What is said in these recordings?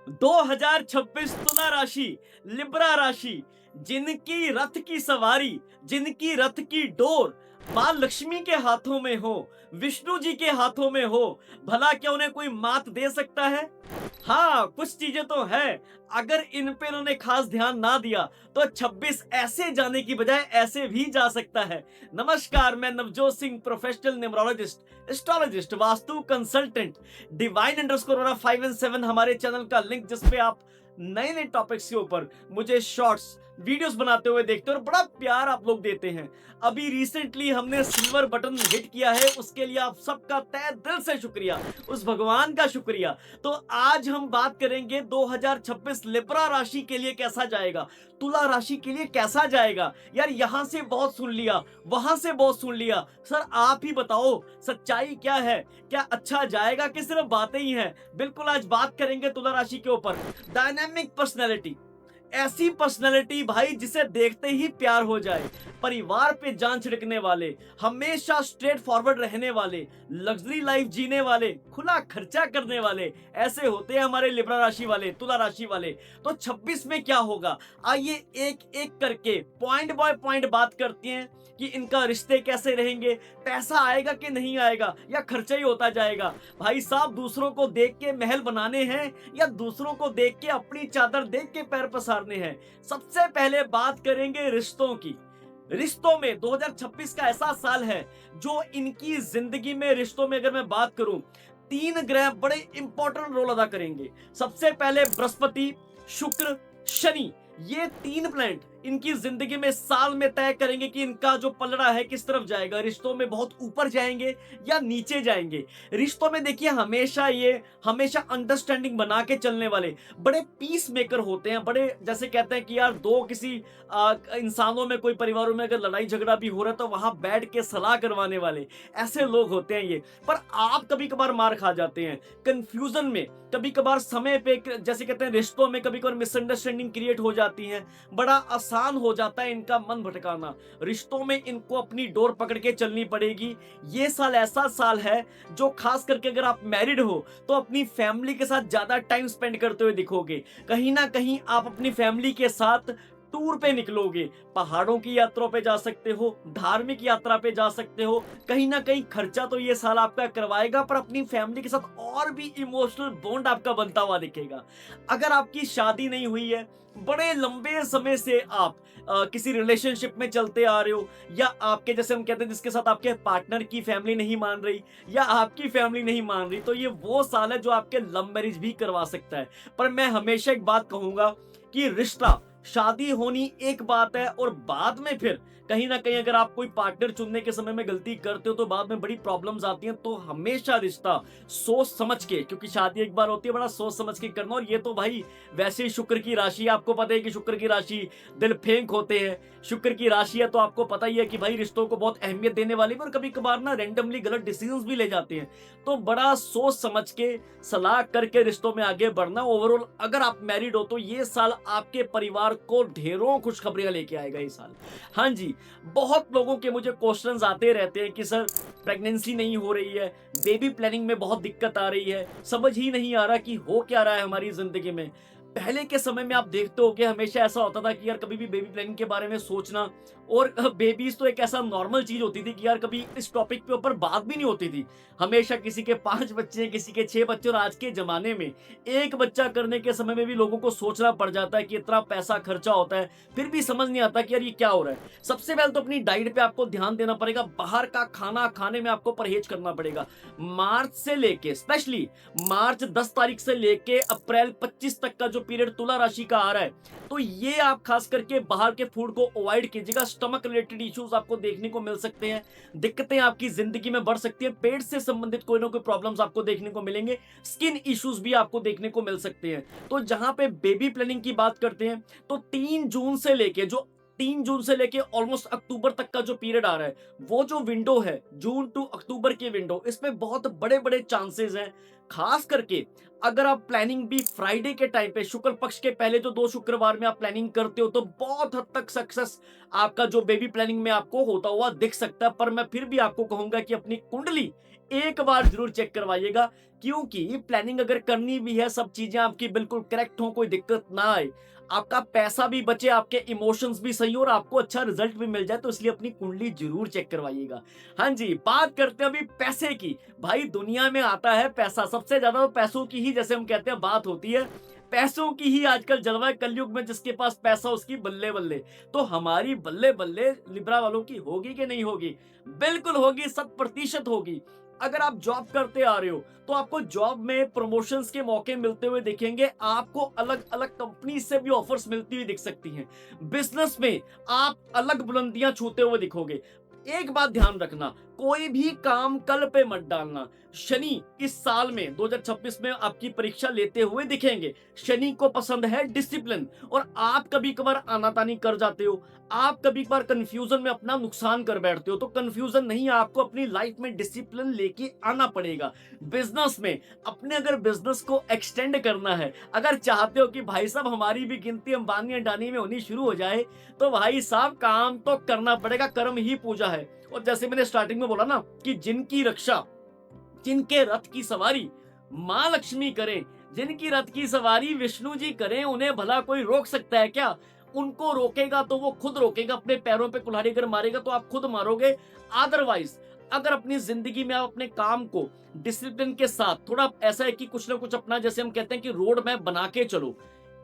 2026 तुला राशि, लिब्रा राशि, जिनकी रथ की सवारी, जिनकी रथ की डोर मां लक्ष्मी के हाथों में हो, विष्णु जी के हाथों में हो, भला क्या उन्हें कोई मात दे सकता है? हाँ, कुछ चीजें तो है। अगर इन पे इन्होंने खास ध्यान ना दिया तो 26 ऐसे जाने की बजाय ऐसे भी जा सकता है। नमस्कार, मैं Navjot Singh, professional numerologist, astrologist, vastu consultant. Divine underscore वाला 5 एंड 7 हमारे चैनल का लिंक, जिसपे आप नए नए टॉपिक्स के ऊपर मुझे शॉर्ट्स वीडियोस बनाते हुए देखते हो और बड़ा प्यार आप लोग देते हैं। अभी रिसेंटली हमने सिल्वर बटन हिट किया है, उसके लिए आप सबका तहे दिल से शुक्रिया, उस भगवान का शुक्रिया। तो आज हम बात करेंगे 2026 लिब्रा राशि के लिए कैसा जाएगा, तुला राशि के लिए कैसा जाएगा। यार यहां से बहुत सुन लिया, वहां से बहुत सुन लिया, सर आप ही बताओ सच्चाई क्या है? क्या अच्छा जाएगा कि सिर्फ बातें ही हैं? बिल्कुल आज बात करेंगे तुला राशि के ऊपर। डायनामिक पर्सनैलिटी, ऐसी पर्सनैलिटी भाई जिसे देखते ही प्यार हो जाए, परिवार पे जान छिड़कने वाले, हमेशा स्ट्रेट फॉरवर्ड रहने वाले, लग्जरी लाइफ जीने वाले, खुला खर्चा करने वाले, ऐसे होते हैं हमारे लिब्रा राशि वाले, तुला राशि वाले। तो 26 में क्या होगा, आइए एक एक करके पॉइंट बाय पॉइंट बात करते हैं कि इनका रिश्ते कैसे रहेंगे, पैसा आएगा कि नहीं आएगा, या खर्चा ही होता जाएगा। भाई साहब, दूसरों को देख के महल बनाने हैं या दूसरों को देख के अपनी चादर देख के पैर पसारने हैं? सबसे पहले बात करेंगे रिश्तों की। रिश्तों में 2026 का ऐसा साल है जो इनकी जिंदगी में, रिश्तों में अगर मैं बात करूं, तीन ग्रह बड़े इंपॉर्टेंट रोल अदा करेंगे। सबसे पहले बृहस्पति, शुक्र, शनि, ये तीन प्लैनेट इनकी जिंदगी में साल में तय करेंगे कि इनका जो पलड़ा है किस तरफ जाएगा, रिश्तों में बहुत ऊपर जाएंगे या नीचे जाएंगे। रिश्तों में देखिए हमेशा अंडरस्टैंडिंग बना के चलने वाले बड़े पीस मेकर होते हैं। बड़े, जैसे कहते हैं कि यार दो किसी इंसानों में, कोई परिवारों में अगर लड़ाई झगड़ा भी हो रहा है तो वहां बैठ के सलाह करवाने वाले ऐसे लोग होते हैं ये। पर आप कभी कभार मार खा जाते हैं कंफ्यूजन में, कभी कभार समय पे, जैसे कहते हैं रिश्तों में कभी कभार मिसअंडरस्टैंडिंग क्रिएट हो जाती है, बड़ा आसान हो जाता है इनका मन भटकाना। रिश्तों में इनको अपनी डोर पकड़ के चलनी पड़ेगी। ये साल ऐसा साल है जो खास करके अगर आप मैरिड हो तो अपनी फैमिली के साथ ज्यादा टाइम स्पेंड करते हुए दिखोगे। कहीं ना कहीं आप अपनी फैमिली के साथ टूर पे निकलोगे, पहाड़ों की यात्रा पे जा सकते हो, धार्मिक यात्रा पे जा सकते हो। कहीं ना कहीं खर्चा तो ये साल आपका करवाएगा, पर अपनी फैमिली के साथ और भी इमोशनल बॉन्ड आपका बनता हुआ दिखेगा। अगर आपकी शादी नहीं हुई है, बड़े लंबे समय से आप किसी रिलेशनशिप में चलते आ रहे हो, या आपके, जैसे हम कहते हैं, जिसके साथ आपके पार्टनर की फैमिली नहीं मान रही या आपकी फैमिली नहीं मान रही, तो ये वो साल है जो आपके लव मैरिज भी करवा सकता है। पर मैं हमेशा एक बात कहूंगा कि रिश्ता, शादी होनी एक बात है, और बाद में फिर कहीं ना कहीं अगर आप कोई पार्टनर चुनने के समय में गलती करते हो तो बाद में बड़ी प्रॉब्लम्स आती हैं। तो हमेशा रिश्ता सोच समझ के, क्योंकि शादी एक बार होती है, बड़ा सोच समझ के करना। और ये तो भाई वैसे ही शुक्र की राशि, आपको पता है कि शुक्र की राशि दिल फेंक होते हैं, शुक्र की राशि है, तो आपको पता ही है कि भाई रिश्तों को बहुत अहमियत देने वाली, पर कभी कभार ना रैंडमली गलत डिसीजंस भी ले जाते हैं। तो बड़ा सोच समझ के, सलाह करके रिश्तों में आगे बढ़ना। ओवरऑल अगर आप मैरिड हो तो ये साल आपके परिवार को ढेरों खुशखबरियां लेके आएगा ये साल। हाँ जी, बहुत लोगों के मुझे क्वेश्चंस आते रहते हैं कि सर प्रेगनेंसी नहीं हो रही है, बेबी प्लानिंग में बहुत दिक्कत आ रही है, समझ ही नहीं आ रहा कि हो क्या रहा है हमारी जिंदगी में। पहले के समय में आप देखते हो कि हमेशा ऐसा होता था कि यार कभी भी बेबी प्लानिंग के बारे में सोचना, और बेबीज तो एक ऐसा नॉर्मल चीज होती थी कि यार कभी इस टॉपिक पे ऊपर बात भी नहीं होती थी। हमेशा किसी के 5 बच्चे, किसी के 6 बच्चे, और आज के जमाने में एक बच्चा करने के समय में भी लोगों को सोचना पड़ जाता है कि इतना पैसा खर्चा होता है, फिर भी समझ नहीं आता कि यार ये क्या हो रहा है। सबसे पहले तो अपनी डाइट पे आपको ध्यान देना पड़ेगा, बाहर का खाना खाने में आपको परहेज करना पड़ेगा। मार्च से लेके, स्पेशली मार्च 10 तारीख से लेके अप्रैल 25 तक का जो पीरियड तुला राशि का आ रहा है, तो ये आप खास करके बाहर के फूड को अवॉइड कीजिएगा। स्टमक रिलेटेड इश्यूज आपको देखने को मिल सकते हैं, दिक्कतें आपकी जिंदगी में बढ़ सकती है, पेट से संबंधित कोई ना कोई प्रॉब्लम्स आपको देखने को मिलेंगे, स्किन इश्यूज भी आपको देखने को मिल सकते हैं। तो जहां पे बेबी प्लानिंग की बात करते हैं, तो 3 जून से लेके ऑलमोस्ट अक्टूबर तक का जो पीरियड आ रहा है, वो जो विंडो है, जून टू अक्टूबर की विंडो, इसमें बहुत बड़े बड़े चांसेस हैं। खास करके अगर आप प्लानिंग भी फ्राइडे के टाइम पे, शुक्ल पक्ष के पहले जो 2 शुक्रवार में आप प्लानिंग करते हो, तो बहुत हद तक सक्सेस आपका जो बेबी प्लानिंग में आपको होता हुआ दिख सकता है। पर मैं फिर भी आपको कहूंगा कि अपनी कुंडली एक बार जरूर चेक करवाइएगा, क्योंकि प्लानिंग अगर करनी भी है, सब चीजें आपकी बिल्कुल करेक्ट हो, कोई दिक्कत ना आए, आपका पैसा भी बचे, आपके इमोशंस भी सही हो और आपको अच्छा रिजल्ट भी मिल जाए, तो इसलिए अपनी कुंडली जरूर चेक करवाइएगा। हाँ जी, बात करते हैं अभी पैसे की। भाई दुनिया में आता है पैसा, सबसे ज्यादा तो पैसों की ही, जैसे हम कहते हैं, बात होती है। पैसों की ही आजकल जलवा है कलयुग में, जिसके पास पैसा उसकी बल्ले बल्ले। तो हमारी बल्ले बल्ले लिब्रा वालों की होगी कि नहीं होगी? बिल्कुल होगी, 100% होगी। अगर आप जॉब करते आ रहे हो, तो आपको जॉब में प्रमोशंस के मौके मिलते हुए दिखेंगे, आपको अलग अलग कंपनी से भी ऑफर्स मिलती हुई दिख सकती हैं। बिजनेस में आप अलग बुलंदियां छूते हुए दिखोगे। एक बात ध्यान रखना, कोई भी काम कल पे मत डालना। शनि इस साल में 2026 में आपकी परीक्षा लेते हुए दिखेंगे। शनि को पसंद है डिसिप्लिन, और आप कभी कभार आनाकानी कर जाते हो, आप कभी कभार कंफ्यूजन में अपना नुकसान कर बैठते हो। तो कंफ्यूजन नहीं, आपको अपनी लाइफ में डिसिप्लिन लेके आना पड़ेगा। बिजनेस में अपने अगर बिजनेस को एक्सटेंड करना है, अगर चाहते हो कि भाई साहब हमारी भी गिनती अंबानी अडानी में होनी शुरू हो जाए, तो भाई साहब काम तो करना पड़ेगा, कर्म ही पूजा है। और जैसे मैंने स्टार्टिंग में बोला ना कि जिनकी रक्षा, जिनके रथ की सवारी मां लक्ष्मी करें, जिनकी रथ की सवारी विष्णु जी करें, उन्हें भला कोई रोक सकता है क्या? उनको रोकेगा तो वो खुद रोकेगा, अपने पैरों पे कुल्हाड़ी अगर मारेगा तो आप खुद मारोगे। अदरवाइज अगर अपनी जिंदगी में आप अपने काम को डिसिप्लिन के साथ, थोड़ा ऐसा है कि कुछ ना कुछ अपना, जैसे हम कहते हैं कि रोड मैप बना के चलो।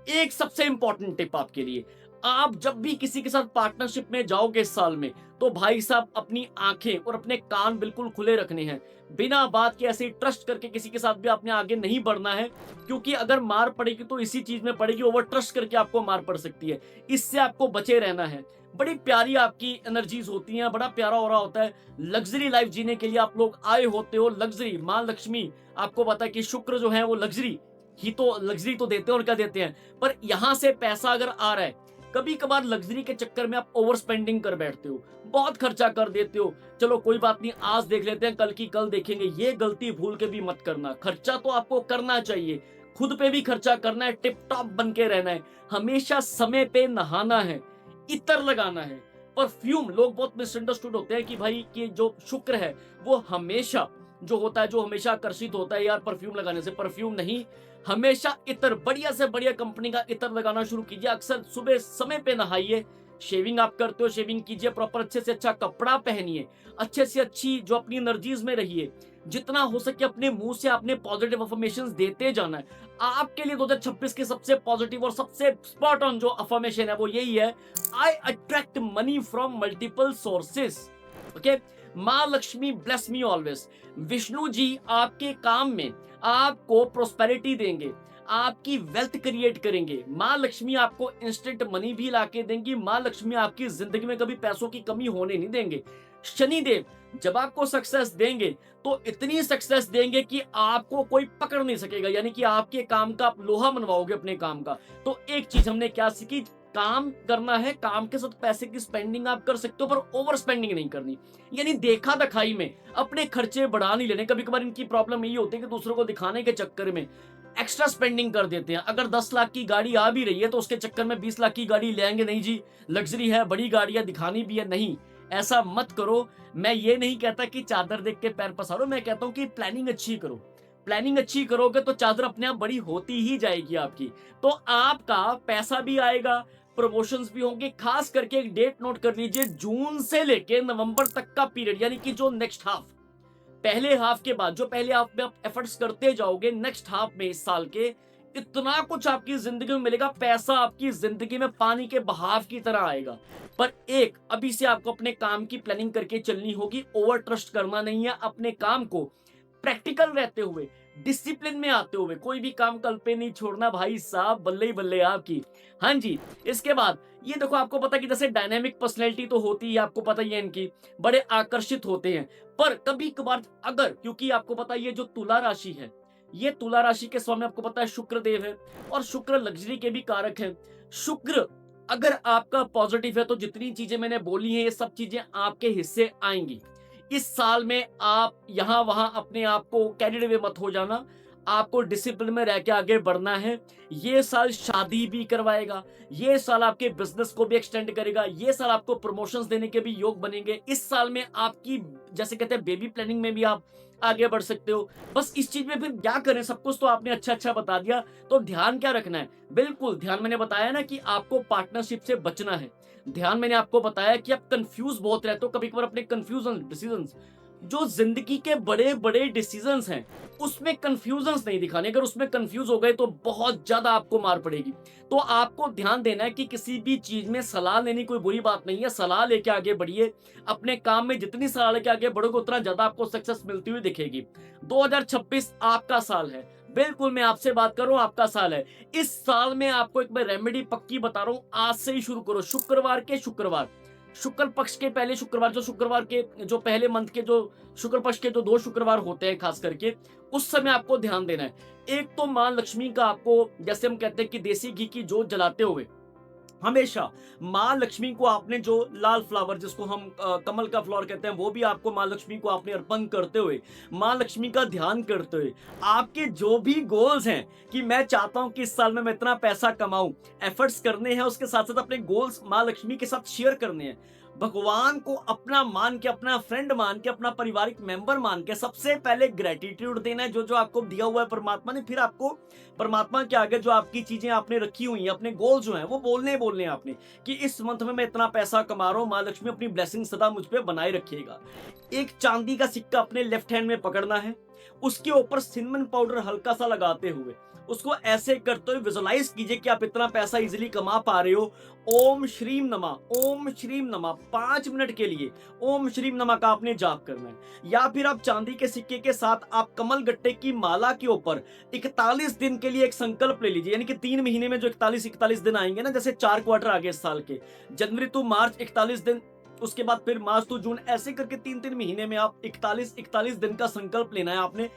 एक सबसे इंपॉर्टेंट टिप आपके लिए, आप जब भी किसी के साथ पार्टनरशिप में जाओगे इस साल में, तो भाई साहब अपनी आंखें और अपने कान बिल्कुल खुले रखने हैं। बिना बात के ऐसे ही ट्रस्ट करके किसी के साथ भी आपने आगे नहीं बढ़ना है, क्योंकि अगर मार पड़ेगी तो इसी चीज में पड़ेगी, ओवर ट्रस्ट करके आपको मार पड़ सकती है। इससे आपको बचे रहना है। बड़ी प्यारी आपकी एनर्जीज होती हैं, बड़ा प्यारा हो रहा होता है। लग्जरी लाइफ जीने के लिए आप लोग आए होते हो। लग्जरी, माँ लक्ष्मी, आपको पता है कि शुक्र जो है वो लग्जरी तो देते हैं, और क्या देते हैं। पर यहां से पैसा अगर आ रहा है, कभी कभार लग्जरी के चक्कर में आप ओवर स्पेंडिंग कर बैठते हो, बहुत खर्चा कर देते हो। चलो कोई बात नहीं, आज देख लेते हैं, कल की कल देखेंगे। ये गलती भूल के भी मत करना। खर्चा तो आपको करना चाहिए, खुद पे भी खर्चा करना है, टिप टॉप बन के रहना है, हमेशा समय पे नहाना है, इतर लगाना है। परफ्यूम, लोग बहुत मिसअंडरस्टूड होते हैं कि भाई कि जो शुक्र है वो हमेशा जो होता है, जो हमेशा आकर्षित होता है यार परफ्यूम लगाने से। परफ्यूम नहीं, हमेशा इतर, बढ़िया से बढ़िया कंपनी का इतर लगाना शुरू कीजिए। अक्सर सुबह समय पे नहाइए। शेविंग आप करते हो, शेविंग कीजिए प्रॉपर, अच्छे से अच्छा कपड़ा पहनिए, अच्छे से अच्छी जो अपनी एनर्जीज में रहिए। जितना हो सके अपने मुंह से आपने पॉजिटिव अफर्मेशंस देते जाना है। आपके लिए 2026 के सबसे पॉजिटिव और सबसे स्पॉट ऑन जो अफर्मेशन है वो यही है, I attract money from multiple sources. Okay, माँ Lakshmi bless me always. Vishnu ji आपके काम में आपको प्रोस्पेरिटी देंगे, आपकी वेल्थ क्रिएट करेंगे। माँ लक्ष्मी आपको इंस्टेंट मनी भी लाके देंगी। माँ लक्ष्मी आपकी जिंदगी में कभी पैसों की कमी होने नहीं देंगे। शनिदेव जब आपको सक्सेस देंगे, तो इतनी सक्सेस देंगे कि आपको कोई पकड़ नहीं सकेगा, यानी कि आपके काम का आप लोहा मनवाओगे अपने काम का। तो एक चीज हमने क्या सीखी, काम करना है, काम के साथ पैसे की स्पेंडिंग आप कर सकते हो, पर ओवर स्पेंडिंग नहीं करनी। यानी देखा दिखाई में अपने खर्चे बढ़ा नहीं लेने। कभी कभार इनकी प्रॉब्लम यही होती है कि दूसरों को दिखाने के चक्कर में एक्स्ट्रा स्पेंडिंग कर देते हैं। अगर 10 लाख की गाड़ी आ भी रही है तो उसके चक्कर में 20 लाख की गाड़ी लेंगे। नहीं जी, लग्जरी है, बड़ी गाड़ियां दिखानी भी है, नहीं, ऐसा मत करो। मैं ये नहीं कहता कि चादर देख के पैर पसारो, मैं कहता हूं कि प्लानिंग अच्छी करो। प्लानिंग अच्छी करोगे तो चादर अपने आप बड़ी होती ही जाएगी आपकी। तो आपका पैसा भी आएगा, प्रमोशंस भी होंगे। खास करके एक डेट नोट कर लीजिए, जून से लेके नवंबर तक का पीरियड, यानी कि जो नेक्स्ट हाफ, पहले हाफ के बाद जो पहले हाफ में आप एफर्ट्स करते जाओगे, नेक्स्ट हाफ में इस साल के इतना कुछ आपकी जिंदगी में मिलेगा। पैसा आपकी जिंदगी में पानी के बहाव की तरह आएगा। पर एक, अभी से आपको अपने काम की प्लानिंग करके चलनी होगी। ओवर ट्रस्ट करना नहीं है। अपने काम को प्रैक्टिकल रहते हुए, डिसिप्लिन में आते हुए, कोई भी काम कल पे नहीं छोड़ना भाई साहब, बल्ले ही बल्ले आपकी। हाँ जी, इसके बाद ये देखो, आपको पता कि जैसे डायनेमिक पर्सनैलिटी तो होती है, आपको पता ही है इनकी, बड़े आकर्षित होते हैं। पर कभी कभार अगर, क्योंकि आपको पता है ये जो तुला राशि है, ये तुला राशि के स्वामी आपको पता है शुक्र देव है, और शुक्र लग्जरी के भी कारक हैं। शुक्र अगर आपका पॉजिटिव है तो जितनी चीजें मैंने बोली हैं ये सब चीजें आपके हिस्से आएंगी। इस साल में आप यहां वहां अपने आप को कैरिड अवे मत हो जाना। आपको डिसिप्लिन में रह के आगे बढ़ना है। ये साल शादी भी करवाएगा, ये साल आपके बिजनेस को भी एक्सटेंड करेगा, ये साल आपको प्रमोशंस देने के भी योग बनेंगे। इस साल में आपकी जैसे कहते हैं बेबी प्लानिंग में भी आप आगे बढ़ सकते हो। बस इस चीज में फिर क्या करें, सब कुछ तो आपने अच्छा अच्छा बता दिया, तो ध्यान क्या रखना है? बिल्कुल ध्यान मैंने बताया ना कि आपको पार्टनरशिप से बचना है। ध्यान मैंने आपको बताया कि आप कंफ्यूज बहुत रहते हो, कभी कभार अपने कंफ्यूजन डिसीजंस, जो जिंदगी के बड़े बड़े डिसीजंस हैं उसमें कंफ्यूजन्स नहीं दिखाने। अगर उसमें कंफ्यूज हो गए तो बहुत ज्यादा आपको मार पड़ेगी। तो आपको ध्यान देना है कि किसी भी चीज में सलाह लेनी कोई बुरी बात नहीं है, सलाह लेके आगे बढ़िए। अपने काम में जितनी सलाह लेके आगे बढ़ोगे उतना ज्यादा आपको सक्सेस मिलती हुई दिखेगी। 2026 आपका साल है, बिल्कुल मैं आपसे बात कर रहा हूं, आपका साल है। इस साल में आपको एक मैं रेमेडी पक्की बता रहा हूं, आज से ही शुरू करो। शुक्रवार के शुक्रवार, शुक्ल पक्ष के पहले शुक्रवार, जो शुक्रवार के जो पहले मंथ के जो शुक्ल पक्ष के जो 2 शुक्रवार होते हैं खास करके, उस समय आपको ध्यान देना है। एक तो मां लक्ष्मी का आपको, जैसे हम कहते हैं कि देसी घी की जोत जलाते हुए हमेशा मां लक्ष्मी को आपने जो लाल फ्लावर, जिसको हम कमल का फ्लावर कहते हैं, वो भी आपको मां लक्ष्मी को आपने अर्पण करते हुए, मां लक्ष्मी का ध्यान करते हुए, आपके जो भी गोल्स हैं कि मैं चाहता हूं कि इस साल में मैं इतना पैसा कमाऊं, एफर्ट्स करने हैं, उसके साथ साथ अपने गोल्स मां लक्ष्मी के साथ शेयर करने हैं। भगवान को अपना मान के, अपना फ्रेंड मान के, अपना पारिवारिक मेंबर मान के सबसे पहले ग्रेटिट्यूड देना है जो जो आपको दिया हुआ है परमात्मा ने। फिर आपको परमात्मा के आगे जो आपकी चीजें आपने रखी हुई हैं, अपने गोल जो हैं, वो बोलने हैं आपने कि इस मंथ में मैं इतना पैसा कमा रहा हूं, मां लक्ष्मी अपनी ब्लेसिंग सदा मुझ पे बनाए रखिएगा। एक चांदी का सिक्का अपने लेफ्ट हैंड में पकड़ना है, उसके ऊपर सिनेमन पाउडर हल्का सा लगाते हुए उसको ऐसे करते हुए विजुलाइज कीजिए कि आप इतना पैसा इजीली कमा पा रहे हो। ओम श्रीम नमः, ओम श्रीम नमः 5 मिनट के लिए ओम श्रीम नमः का आपने जाप करना है। या फिर आप चांदी के सिक्के के साथ आप कमल गट्टे की माला के ऊपर 41 दिन के लिए एक संकल्प ले लीजिए। यानी कि 3 महीने में जो 41 दिन आएंगे ना, जैसे 4 क्वार्टर आगे इस साल के, जनवरी टू मार्च 41 दिन, उसके बाद फिर मार्च टू जून, ऐसे करके 3-3 महीने में आप 41 दिन का संकल्प लेना है आपने।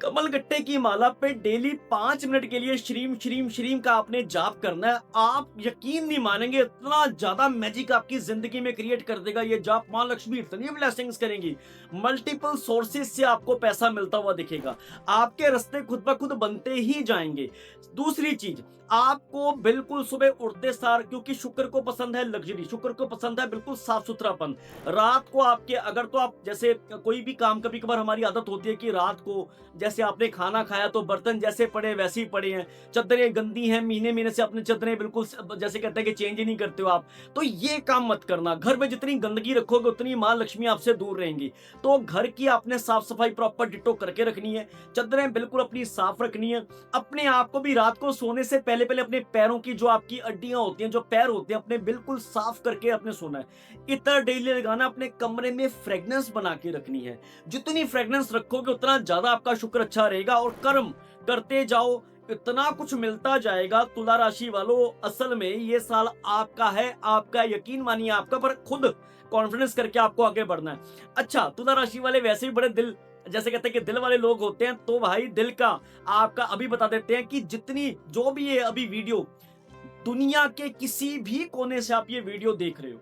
कमल गट्टे की माला पे डेली 5 मिनट के लिए श्रीम श्रीम श्रीम का आपने जाप करना है। आप यकीन नहीं मानेंगे, इतना ज्यादा मैजिक आपकी जिंदगी में क्रिएट कर देगा ये जाप। मां लक्ष्मी इतनी ब्लेसिंग्स करेंगी, मल्टीपल सोर्सेज से आपको पैसा मिलता हुआ दिखेगा, आपके रास्ते खुद ब खुद बनते ही जाएंगे। दूसरी चीज, आपको बिल्कुल सुबह उठते सार, क्योंकि शुक्र को पसंद है लग्जरी, शुक्र को पसंद है बिल्कुल साफ सुथरापन, रात को आपके, अगर तो आप जैसे कोई भी काम, कभी कभार हमारी आदत होती है कि रात को जैसे आपने खाना खाया तो बर्तन जैसे पड़े वैसे ही पड़े हैं, चादरें गंदी हैं, महीने महीने से अपने चादरें बिल्कुल जैसे कहते हैं कि चेंज ही नहीं करते हो आप, तो ये काम मत करना। घर में जितनी गंदगी रखोगे उतनी मां लक्ष्मी आपसे दूर रहेंगी। तो घर की आपने साफ सफाई प्रॉपर डिटो करके रखनी है, चादरें बिल्कुल अपनी साफ रखनी है। अपने आप को भी रात को सोने से पहले पहले अपने पैरों की जो आपकी हड्डियां होती हैं, जो पैर होते हैं, अपने बिल्कुल साफ करके अपने सोना है। इतना डेली लगाना, अपने कमरे में फ्रेग्रेंस बना के रखनी है। जितनी फ्रेग्रेंस रखोगे उतना ज्यादा आपका शुक्र अच्छा रहेगा, और कर्म करते जाओ, इतना कुछ मिलता जाएगा। तुला राशि वालों, असल में ये साल आपका है, आपका यकीन मानिए आपका, पर खुद कॉन्फिडेंस करके आपको आगे बढ़ना है। अच्छा, तुला राशि वाले वैसे भी बड़े दिल, जैसे कहते हैं कि दिल वाले लोग होते हैं, तो भाई दिल का आपका अभी बता देते हैं कि जितनी जो भी ये अभी वीडियो, दुनिया के किसी भी कोने से आप ये वीडियो देख रहे हो,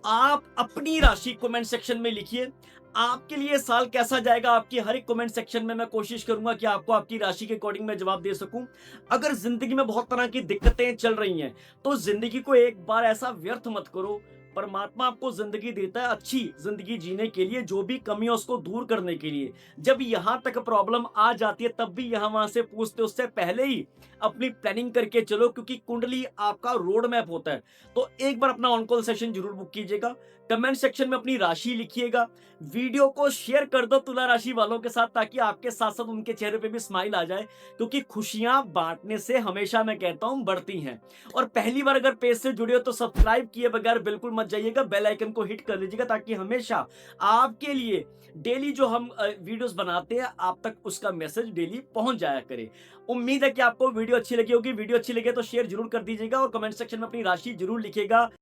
आप अपनी राशि कमेंट सेक्शन में लिखिए। आपके लिए साल कैसा जाएगा, आपकी हर एक कमेंट सेक्शन में मैं कोशिश करूंगा कि आपको आपकी राशि के अकॉर्डिंग मैं जवाब दे सकूं। अगर जिंदगी में बहुत तरह की दिक्कतें चल रही हैं, तो जिंदगी को एक बार ऐसा व्यर्थ मत करो। परमात्मा आपको जिंदगी देता है अच्छी जिंदगी जीने के लिए, जो भी कमी है उसको दूर करने के लिए। जब यहां तक प्रॉब्लम आ जाती है तब भी यहां वहां से पूछते, उससे पहले ही अपनी प्लानिंग करके चलो, क्योंकि कुंडली आपका रोड मैप होता है। तो एक बार अपना ऑन कॉल सेशन जरूर बुक कीजिएगा, कमेंट सेक्शन में अपनी राशि लिखिएगा, वीडियो को शेयर कर दो तुला राशि वालों के साथ, ताकि आपके साथ साथ उनके चेहरे पे भी स्माइल आ जाए, क्योंकि खुशियां बांटने से हमेशा मैं कहता हूं बढ़ती हैं। और पहली बार अगर पेज से जुड़े हो तो सब्सक्राइब किए बगैर बिल्कुल मत जाइएगा, बेल आइकन को हिट कर लीजिएगा, ताकि हमेशा आपके लिए डेली जो हम वीडियोस बनाते हैं आप तक उसका मैसेज डेली पहुंच जाया करे। उम्मीद है कि आपको वीडियो अच्छी लगी होगी। वीडियो अच्छी लगे तो शेयर जरूर कर दीजिएगा, और कमेंट सेक्शन में अपनी राशि जरूर लिखिएगा।